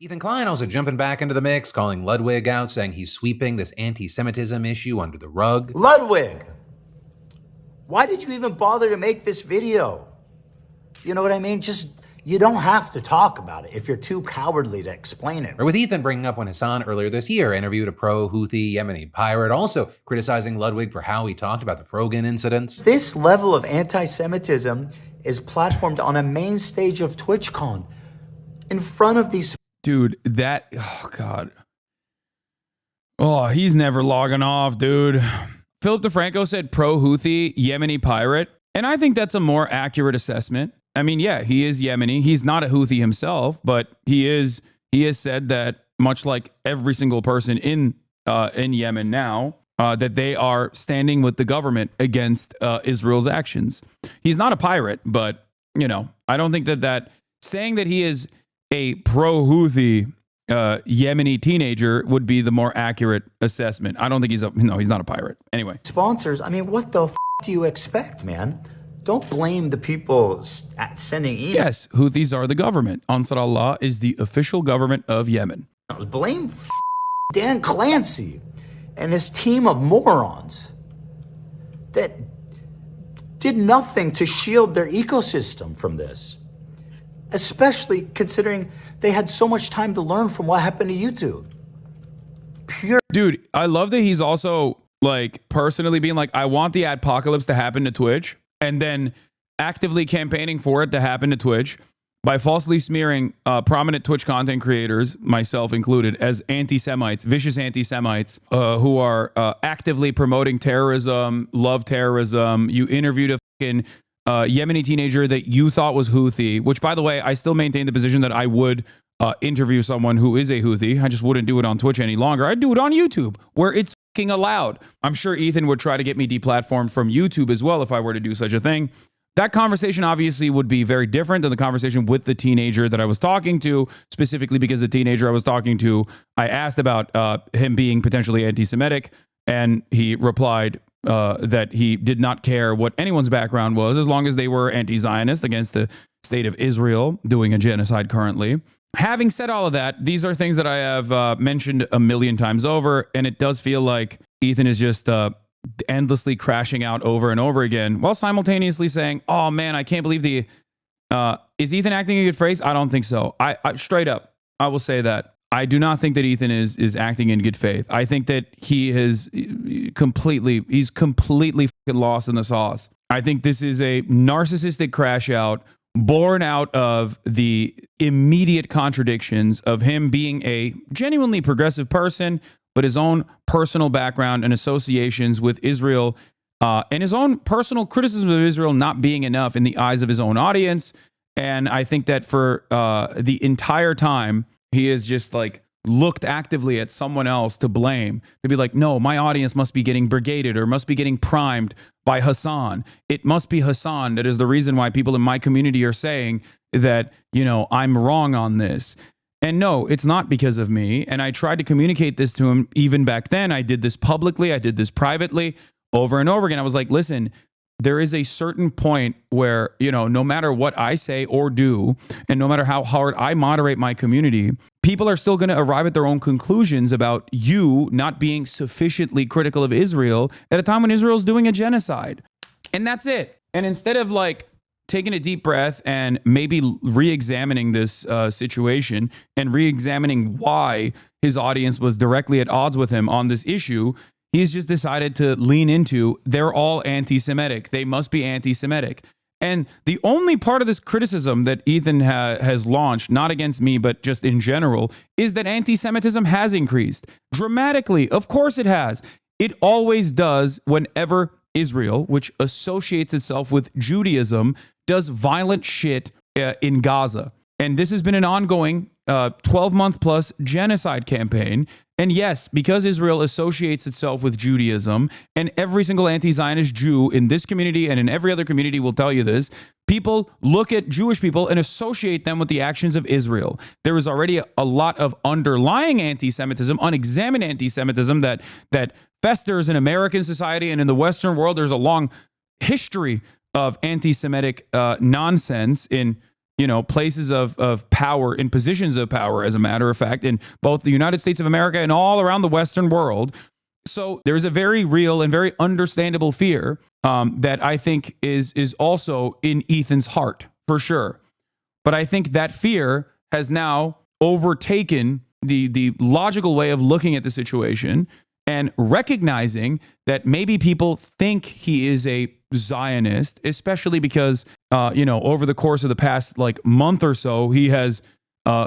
Ethan Klein also jumping back into the mix, calling Ludwig out, saying he's sweeping this anti-Semitism issue under the rug. Ludwig, why did you even bother to make this video? You know what I mean? You don't have to talk about it if you're too cowardly to explain it. Or with Ethan bringing up when Hasan earlier this year interviewed a pro-Houthi Yemeni pirate, also criticizing Ludwig for how he talked about the Frogan incidents. This level of anti-Semitism is platformed on a main stage of TwitchCon in front of these... Dude, oh God. Oh, he's never logging off, dude. Philip DeFranco said pro-Houthi Yemeni pirate, and I think that's a more accurate assessment. I mean, yeah, he is Yemeni. He's not a Houthi himself, but he has said that, much like every single person in Yemen now, that they are standing with the government against Israel's actions. He's not a pirate, but, I don't think that saying that he is a pro-Houthi Yemeni teenager would be the more accurate assessment. I don't think he's not a pirate. Anyway. Sponsors, I mean, what the do you expect, man? Don't blame the people sending emails. Yes, Houthis are the government. Ansar Allah is the official government of Yemen. Blame Dan Clancy and his team of morons that did nothing to shield their ecosystem from this. Especially considering they had so much time to learn from what happened to YouTube. Dude, I love that he's also personally being like, I want the adpocalypse to happen to Twitch, and then actively campaigning for it to happen to Twitch by falsely smearing prominent Twitch content creators, myself included, as anti-Semites, vicious anti-Semites, who are actively promoting terrorism, love terrorism. You interviewed a fucking Yemeni teenager that you thought was Houthi, which, by the way, I still maintain the position that I would interview someone who is a Houthi. I just wouldn't do it on Twitch any longer. I'd do it on YouTube, where it's fucking allowed. I'm sure Ethan would try to get me deplatformed from YouTube as well if I were to do such a thing. That conversation obviously would be very different than the conversation with the teenager that I was talking to, specifically because the teenager I was talking to, I asked about him being potentially anti-Semitic, and he replied that he did not care what anyone's background was as long as they were anti-Zionist against the state of Israel doing a genocide currently. Having said all of that, these are things that I have mentioned a million times over, and it does feel like Ethan is just endlessly crashing out over and over again while simultaneously saying, oh man, I can't believe is Ethan acting in good faith? I don't think so. I straight up, I will say that. I do not think that Ethan is acting in good faith. I think that he's completely fucking lost in the sauce. I think this is a narcissistic crash out born out of the immediate contradictions of him being a genuinely progressive person, but his own personal background and associations with Israel and his own personal criticism of Israel not being enough in the eyes of his own audience. And I think that for the entire time, he has just looked actively at someone else to blame, to be like, no, my audience must be getting brigaded or must be getting primed by Hasan. It must be Hasan that is the reason why people in my community are saying that, I'm wrong on this. And no, it's not because of me. And I tried to communicate this to him even back then. I did this publicly. I did this privately over and over again. I was like, listen, there is a certain point where, no matter what I say or do, and no matter how hard I moderate my community, people are still going to arrive at their own conclusions about you not being sufficiently critical of Israel at a time when Israel's doing a genocide. And that's it. And instead of taking a deep breath and maybe re-examining this situation and re-examining why his audience was directly at odds with him on this issue, he's just decided to lean into, they're all anti-Semitic. They must be anti-Semitic. And the only part of this criticism that Ethan has launched, not against me, but just in general, is that anti-Semitism has increased dramatically. Of course it has. It always does whenever Israel, which associates itself with Judaism, does violent shit in Gaza. And this has been an ongoing 12-month plus genocide campaign. And yes, because Israel associates itself with Judaism, and every single anti-Zionist Jew in this community and in every other community will tell you this, people look at Jewish people and associate them with the actions of Israel. There is already a lot of underlying anti-Semitism, unexamined anti-Semitism that festers in American society and in the Western world. There's a long history of anti-Semitic nonsense in places of power, in positions of power, as a matter of fact, in both the United States of America and all around the Western world. So there's a very real and very understandable fear that I think is also in Ethan's heart, for sure. But I think that fear has now overtaken the logical way of looking at the situation and recognizing that maybe people think he is a Zionist, especially because, over the course of the past month or so, he has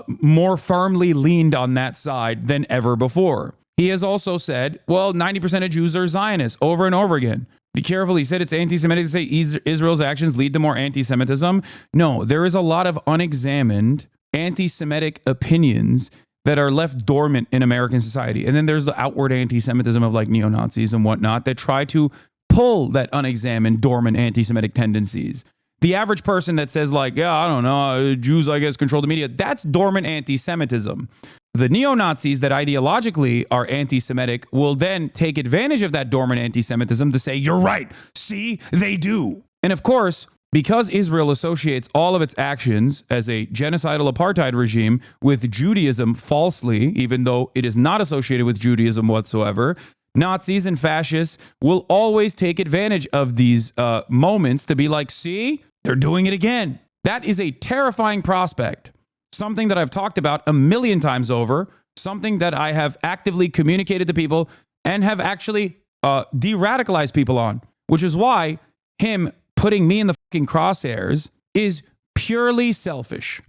more firmly leaned on that side than ever before. He has also said, well, 90% of Jews are Zionists over and over again. Be careful. He said it's anti-Semitic to say Israel's actions lead to more anti-Semitism. No, there is a lot of unexamined anti-Semitic opinions that are left dormant in American society. And then there's the outward anti-Semitism of neo-Nazis and whatnot that try to pull that unexamined, dormant anti-Semitic tendencies. The average person that says yeah, I don't know, Jews, I guess, control the media, that's dormant anti-Semitism. The neo-Nazis that ideologically are anti-Semitic will then take advantage of that dormant anti-Semitism to say, you're right, see, they do. And of course, because Israel associates all of its actions as a genocidal apartheid regime with Judaism falsely, even though it is not associated with Judaism whatsoever, Nazis and fascists will always take advantage of these moments to be like, see, they're doing it again. That is a terrifying prospect. Something that I've talked about a million times over, something that I have actively communicated to people and have actually de-radicalized people on, which is why him putting me in the fucking crosshairs is purely selfish.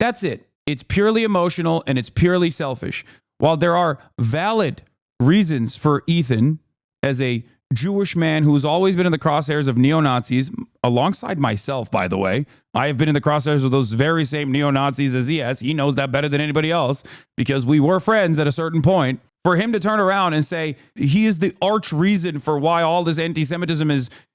That's it. It's purely emotional and it's purely selfish. While there are valid reasons for Ethan, as a Jewish man who's always been in the crosshairs of neo-Nazis, alongside myself, by the way. I have been in the crosshairs of those very same neo-Nazis as he has. He knows that better than anybody else because we were friends at a certain point. For him to turn around and say he is the arch reason for why all this anti-Semitism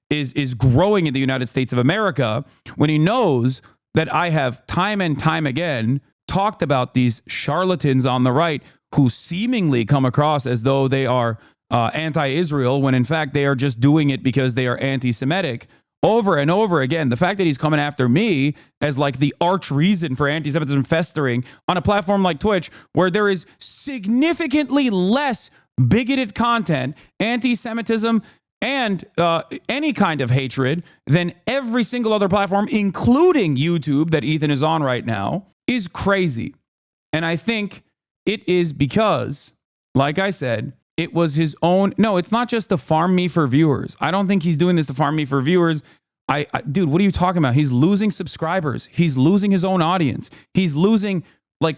is growing in the United States of America, when he knows that I have time and time again talked about these charlatans on the right who seemingly come across as though they are anti-Israel, when in fact they are just doing it because they are anti-Semitic. Over and over again, the fact that he's coming after me as the arch reason for anti-Semitism festering on a platform like Twitch, where there is significantly less bigoted content, anti-Semitism, and any kind of hatred than every single other platform, including YouTube that Ethan is on right now, is crazy. And I think it is because, like I said, it was his own. No, it's not just to farm me for viewers. I don't think he's doing this to farm me for viewers. Dude, what are you talking about? He's losing subscribers. He's losing his own audience. He's losing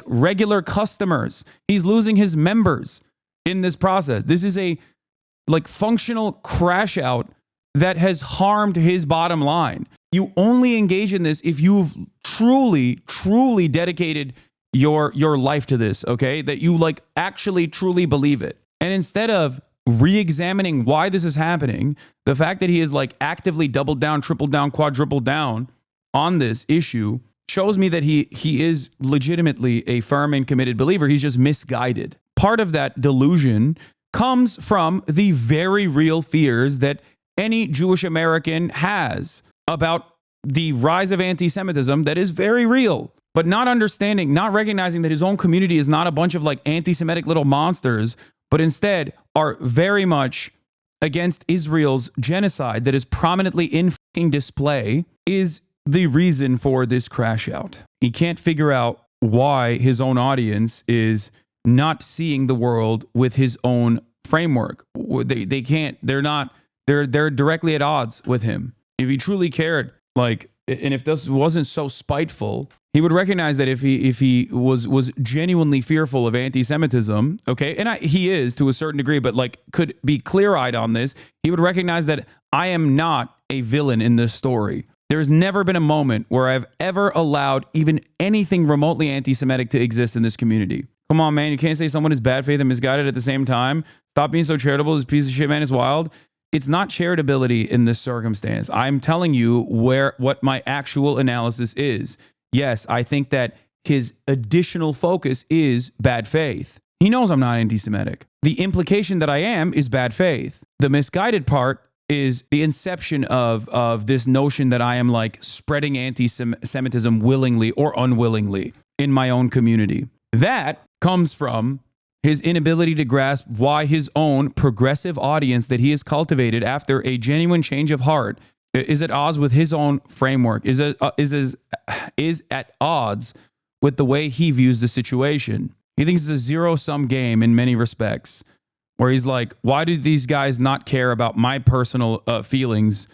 regular customers. He's losing his members in this process. This is a functional crash out that has harmed his bottom line. You only engage in this if you've truly, truly dedicated your life to this, okay? That you actually truly believe it. And instead of re-examining why this is happening, the fact that he is actively doubled down, tripled down, quadrupled down on this issue shows me that he is legitimately a firm and committed believer. He's just misguided. Part of that delusion comes from the very real fears that any Jewish American has about the rise of anti-Semitism that is very real. But not understanding, not recognizing that his own community is not a bunch of anti-Semitic little monsters, but instead are very much against Israel's genocide that is prominently in fucking display, is the reason for this crash out. He can't figure out why his own audience is not seeing the world with his own framework. They can't, they're directly at odds with him. If he truly cared, and if this wasn't so spiteful, he would recognize that if he was genuinely fearful of anti-Semitism, okay, and he is to a certain degree, but could be clear-eyed on this, he would recognize that I am not a villain in this story. There's never been a moment where I've ever allowed even anything remotely anti-Semitic to exist in this community. Come on, man, you can't say someone is bad faith and misguided at the same time. Stop being so charitable. This piece of shit man is wild. It's not charitability in this circumstance. I'm telling you what my actual analysis is. Yes, I think that his additional focus is bad faith. He knows I'm not anti-Semitic. The implication that I am is bad faith. The misguided part is the inception of this notion that I am like spreading anti-Semitism willingly or unwillingly in my own community. That comes from his inability to grasp why his own progressive audience that he has cultivated after a genuine change of heart is at odds with his own framework, is at odds with the way he views the situation. He thinks it's a zero-sum game in many respects, where he's like, why do these guys not care about my personal feelings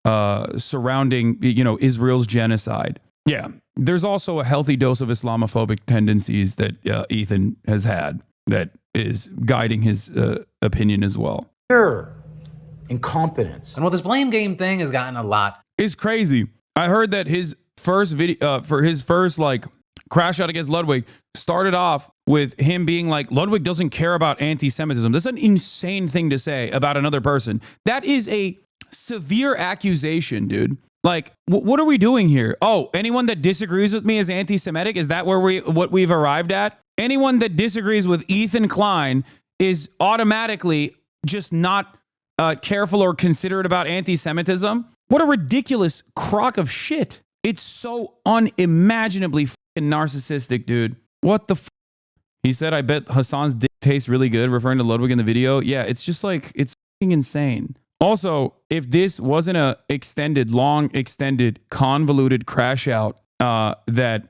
surrounding, Israel's genocide? Yeah, there's also a healthy dose of Islamophobic tendencies that Ethan has had that is guiding his opinion as well. Pure incompetence. And well, this blame game thing has gotten a lot. It's crazy. I heard that his first video for his first like crash out against Ludwig started off with him being like, Ludwig doesn't care about anti-Semitism. That's an insane thing to say about another person. That is a severe accusation, dude. Like, what are we doing here? Oh, anyone that disagrees with me is anti-Semitic? Is that what we've arrived at? Anyone that disagrees with Ethan Klein is automatically just not careful or considerate about anti-Semitism? What a ridiculous crock of shit. It's so unimaginably fucking narcissistic, dude. What the He said, I bet Hasan's dick tastes really good, referring to Ludwig in the video. Yeah, it's just like, it's fucking insane. Also, if this wasn't a long extended, convoluted crash out that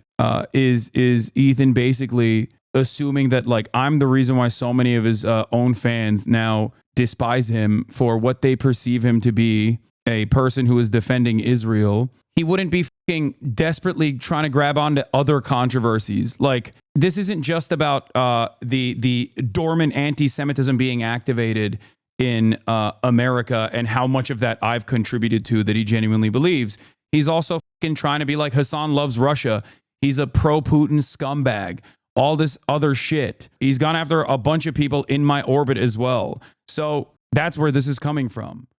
is Ethan basically assuming that like I'm the reason why so many of his own fans now despise him for what they perceive him to be, a person who is defending Israel, he wouldn't be fucking desperately trying to grab onto other controversies. Like, this isn't just about the dormant anti-Semitism being activated in America and how much of that I've contributed to that he genuinely believes. He's also fucking trying to be like, Hasan loves Russia. He's a pro-Putin scumbag. All this other shit. He's gone after a bunch of people in my orbit as well. So that's where this is coming from.